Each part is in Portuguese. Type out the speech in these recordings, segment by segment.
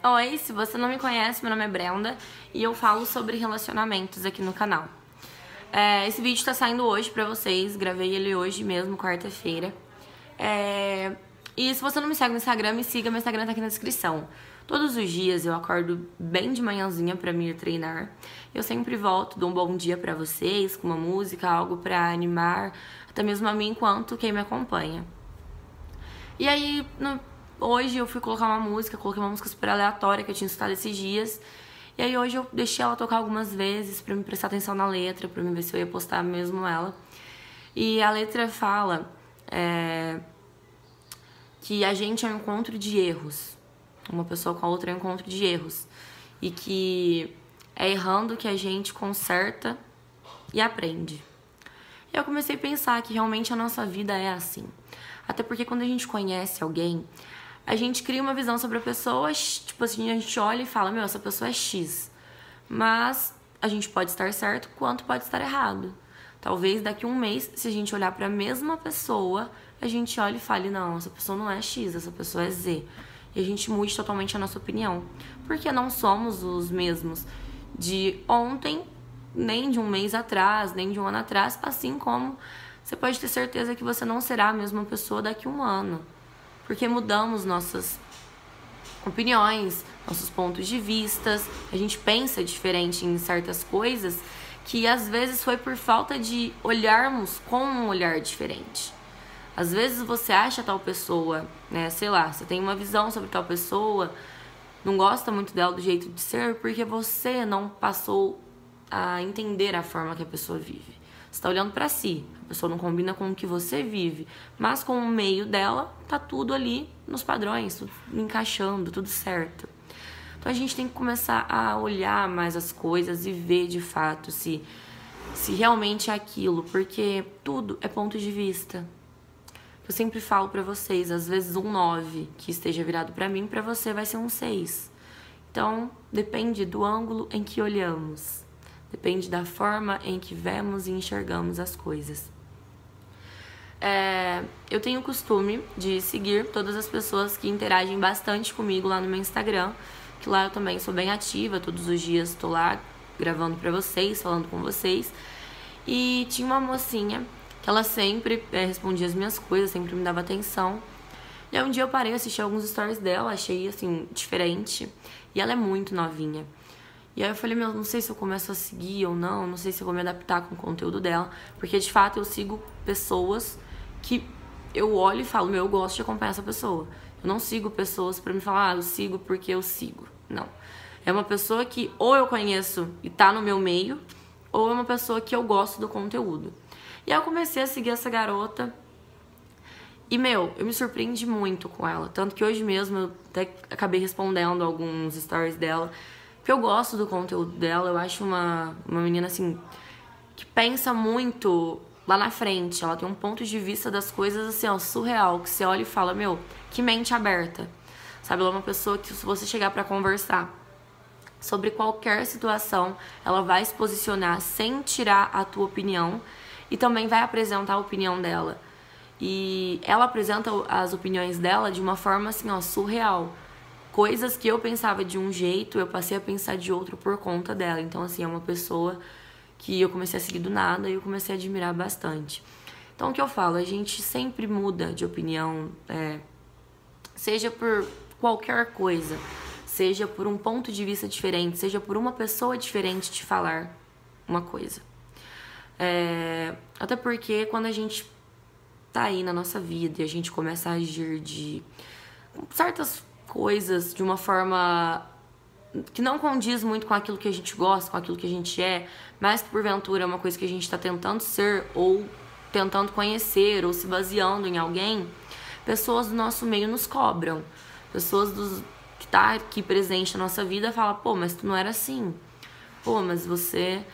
Oi, se você não me conhece, meu nome é Brenda e eu falo sobre relacionamentos aqui no canal. Esse vídeo tá saindo hoje pra vocês, gravei ele hoje mesmo, quarta-feira. E se você não me segue no Instagram, me siga, meu Instagram tá aqui na descrição. Todos os dias eu acordo bem de manhãzinha pra me ir treinar. Eu sempre volto, dou um bom dia pra vocês, com uma música, algo pra animar, até mesmo a mim quanto quem me acompanha. E aí, hoje eu fui colocar uma música, coloquei uma música super aleatória que eu tinha escutado esses dias. E aí hoje eu deixei ela tocar algumas vezes pra me prestar atenção na letra, pra me ver se eu ia postar mesmo ela. E a letra fala que a gente é um encontro de erros. Uma pessoa com a outra é um encontro de erros. E que é errando que a gente conserta e aprende. E eu comecei a pensar que realmente a nossa vida é assim. Até porque quando a gente conhece alguém, a gente cria uma visão sobre a pessoa, tipo assim, a gente olha e fala, meu, essa pessoa é X. Mas a gente pode estar certo quanto pode estar errado. Talvez daqui a um mês, se a gente olhar para a mesma pessoa, a gente olhe e fale, não, essa pessoa não é X, essa pessoa é Z. E a gente mude totalmente a nossa opinião. Porque não somos os mesmos de ontem, nem de um mês atrás, nem de um ano atrás, assim como você pode ter certeza que você não será a mesma pessoa daqui a um ano. Porque mudamos nossas opiniões, nossos pontos de vistas, a gente pensa diferente em certas coisas que às vezes foi por falta de olharmos com um olhar diferente. Às vezes você acha tal pessoa, né, sei lá, você tem uma visão sobre tal pessoa, não gosta muito dela do jeito de ser porque você não passou a entender a forma que a pessoa vive. Você está olhando para si, a pessoa não combina com o que você vive, mas com o meio dela tá tudo ali nos padrões, tudo encaixando, tudo certo. Então a gente tem que começar a olhar mais as coisas e ver de fato se realmente é aquilo, porque tudo é ponto de vista. Eu sempre falo pra vocês, às vezes um 9 que esteja virado pra mim, pra você vai ser um 6. Então depende do ângulo em que olhamos. Depende da forma em que vemos e enxergamos as coisas. Eu tenho o costume de seguir todas as pessoas que interagem bastante comigo lá no meu Instagram, que lá eu também sou bem ativa, todos os dias estou lá gravando pra vocês, falando com vocês. E tinha uma mocinha que ela sempre respondia as minhas coisas, sempre me dava atenção. E aí um dia eu parei, assisti alguns stories dela, achei assim, diferente. E ela é muito novinha. E aí eu falei, meu, não sei se eu começo a seguir ou não, não sei se eu vou me adaptar com o conteúdo dela, porque de fato eu sigo pessoas que eu olho e falo, meu, eu gosto de acompanhar essa pessoa. Eu não sigo pessoas pra me falar, eu sigo porque eu sigo. Não. É uma pessoa que ou eu conheço e tá no meu meio, ou é uma pessoa que eu gosto do conteúdo. E aí eu comecei a seguir essa garota e, meu, eu me surpreendi muito com ela. Tanto que hoje mesmo eu até acabei respondendo alguns stories dela, porque eu gosto do conteúdo dela, eu acho uma menina, assim, que pensa muito lá na frente. Ela tem um ponto de vista das coisas, assim, ó, surreal, que você olha e fala, meu, que mente aberta. Sabe, ela é uma pessoa que se você chegar pra conversar sobre qualquer situação, ela vai se posicionar sem tirar a tua opinião e também vai apresentar a opinião dela. E ela apresenta as opiniões dela de uma forma, assim, ó, surreal. Coisas que eu pensava de um jeito, eu passei a pensar de outro por conta dela. Então, assim, é uma pessoa que eu comecei a seguir do nada e eu comecei a admirar bastante. Então, o que eu falo? A gente sempre muda de opinião, seja por qualquer coisa, seja por um ponto de vista diferente, seja por uma pessoa diferente te falar uma coisa. Até porque quando a gente tá aí na nossa vida e a gente começa a agir de certas coisas de uma forma que não condiz muito com aquilo que a gente gosta, com aquilo que a gente é, mas que porventura é uma coisa que a gente tá tentando ser ou tentando conhecer ou se baseando em alguém, pessoas do nosso meio nos cobram. Pessoas que tá aqui presente na nossa vida falam, pô, mas tu não era assim. Pô, mas você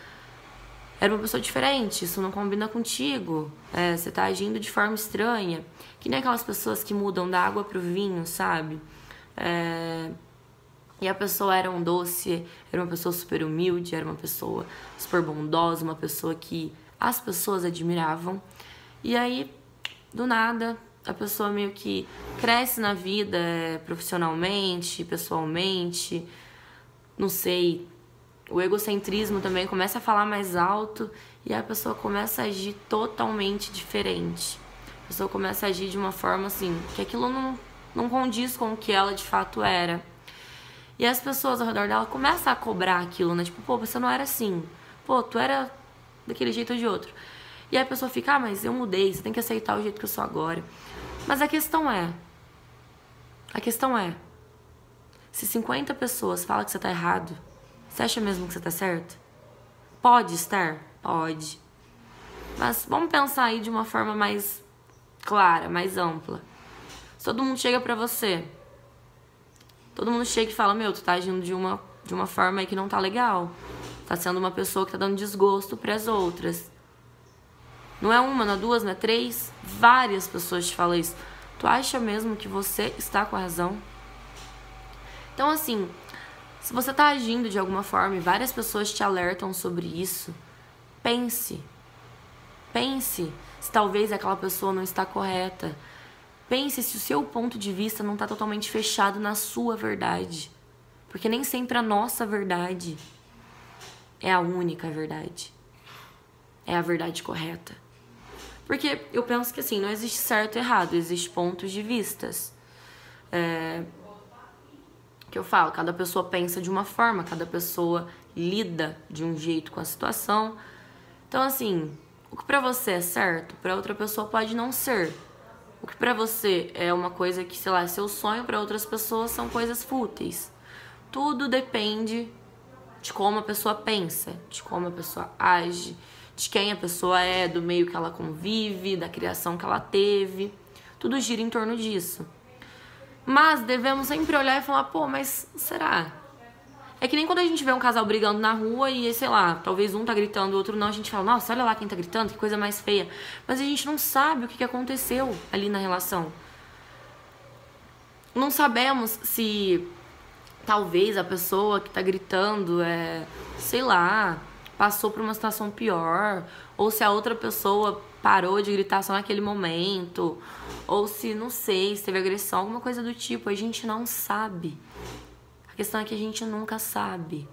era uma pessoa diferente, isso não combina contigo. Você tá agindo de forma estranha. Que nem aquelas pessoas que mudam da água pro vinho, sabe? E a pessoa era um doce, era uma pessoa super humilde, era uma pessoa super bondosa, uma pessoa que as pessoas admiravam. E aí, do nada, a pessoa meio que cresce na vida, profissionalmente, pessoalmente, não sei, o egocentrismo também começa a falar mais alto e a pessoa começa a agir totalmente diferente. A pessoa começa a agir de uma forma assim, que aquilo não condiz com o que ela de fato era. E as pessoas ao redor dela começam a cobrar aquilo, né? Tipo, pô, você não era assim. Pô, tu era daquele jeito ou de outro. E aí a pessoa fica, mas eu mudei, você tem que aceitar o jeito que eu sou agora. Mas a questão é, se 50 pessoas falam que você tá errado, você acha mesmo que você tá certo? Pode estar? Pode. Mas vamos pensar aí de uma forma mais clara, mais ampla. Se todo mundo chega pra você, todo mundo chega e fala, meu, tu tá agindo de uma forma aí que não tá legal. Tá sendo uma pessoa que tá dando desgosto pras outras. Não é uma, não é duas, não é três. Várias pessoas te falam isso. Tu acha mesmo que você está com a razão? Então, assim, se você tá agindo de alguma forma e várias pessoas te alertam sobre isso, pense. Pense se talvez aquela pessoa não está correta. Pense se o seu ponto de vista não está totalmente fechado na sua verdade. Porque nem sempre a nossa verdade é a única verdade. É a verdade correta. Porque eu penso que assim, não existe certo e errado, existe pontos de vistas. Que eu falo, cada pessoa pensa de uma forma, cada pessoa lida de um jeito com a situação. Então assim, o que pra você é certo, pra outra pessoa pode não ser. O que pra você é uma coisa que, sei lá, é seu sonho, pra outras pessoas são coisas fúteis. Tudo depende de como a pessoa pensa, de como a pessoa age, de quem a pessoa é, do meio que ela convive, da criação que ela teve. Tudo gira em torno disso. Mas devemos sempre olhar e falar, pô, mas será? É que nem quando a gente vê um casal brigando na rua e, sei lá, talvez um tá gritando, o outro não, a gente fala, nossa, olha lá quem tá gritando, que coisa mais feia. Mas a gente não sabe o que aconteceu ali na relação. Não sabemos se talvez a pessoa que tá gritando sei lá, passou por uma situação pior, ou se a outra pessoa parou de gritar só naquele momento, ou se, não sei, se teve agressão, alguma coisa do tipo, a gente não sabe. A questão é que a gente nunca sabe.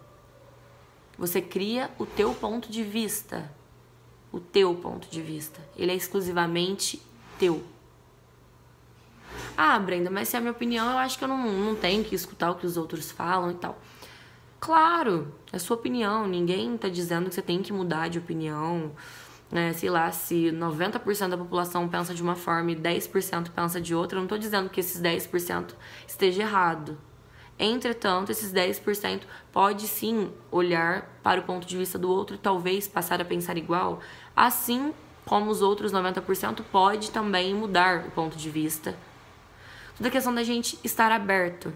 Você cria o teu ponto de vista. O teu ponto de vista. Ele é exclusivamente teu. Ah, Brenda, mas se é a minha opinião, eu acho que eu não tenho que escutar o que os outros falam e tal. Claro, é sua opinião. Ninguém tá dizendo que você tem que mudar de opinião. Sei lá, se 90% da população pensa de uma forma e 10% pensa de outra, eu não tô dizendo que esses 10% esteja errado. Entretanto, esses 10% pode sim olhar para o ponto de vista do outro e talvez passar a pensar igual, assim como os outros 90% pode também mudar o ponto de vista. Tudo é questão da gente estar aberto.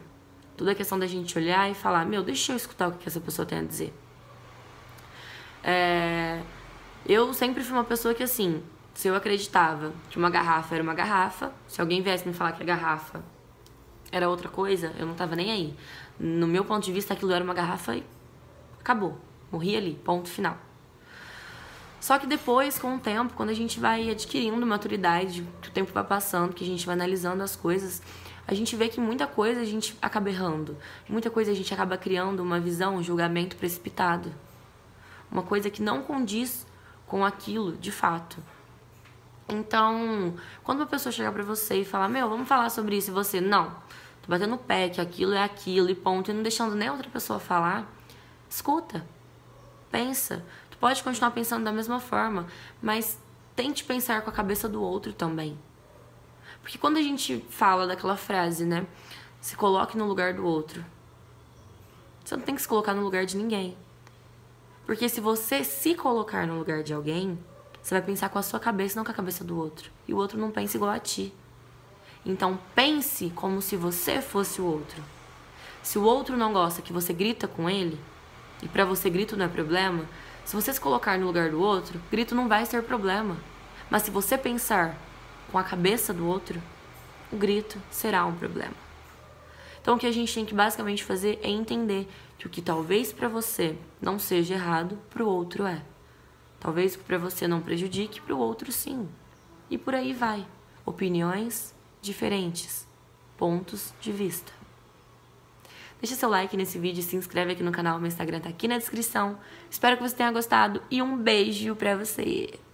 Tudo é questão da gente olhar e falar, meu, deixa eu escutar o que essa pessoa tem a dizer. Eu sempre fui uma pessoa que, assim, se eu acreditava que uma garrafa era uma garrafa, se alguém viesse me falar que a garrafa era outra coisa, eu não tava nem aí. No meu ponto de vista, aquilo era uma garrafa e acabou. Morri ali, ponto final. Só que depois, com o tempo, quando a gente vai adquirindo maturidade, que o tempo vai passando, que a gente vai analisando as coisas, a gente vê que muita coisa a gente acaba errando. Muita coisa a gente acaba criando uma visão, um julgamento precipitado. Uma coisa que não condiz com aquilo, de fato. Então, quando uma pessoa chegar pra você e falar, meu, vamos falar sobre isso, e você, não, tô batendo o pé, que aquilo é aquilo, e ponto, e não deixando nem outra pessoa falar, escuta, pensa. Tu pode continuar pensando da mesma forma, mas tente pensar com a cabeça do outro também. Porque quando a gente fala daquela frase, né, se coloque no lugar do outro, você não tem que se colocar no lugar de ninguém. Porque se você se colocar no lugar de alguém, você vai pensar com a sua cabeça, não com a cabeça do outro. E o outro não pensa igual a ti. Então pense como se você fosse o outro. Se o outro não gosta que você grita com ele, e pra você grito não é problema, se você se colocar no lugar do outro, grito não vai ser problema. Mas se você pensar com a cabeça do outro, o grito será um problema. Então o que a gente tem que basicamente fazer é entender que o que talvez pra você não seja errado, pro outro é. Talvez o que pra você não prejudique, pro outro sim. E por aí vai. Opiniões diferentes pontos de vista. Deixa seu like nesse vídeo, se inscreve aqui no canal, meu Instagram tá aqui na descrição. Espero que você tenha gostado e um beijo pra você!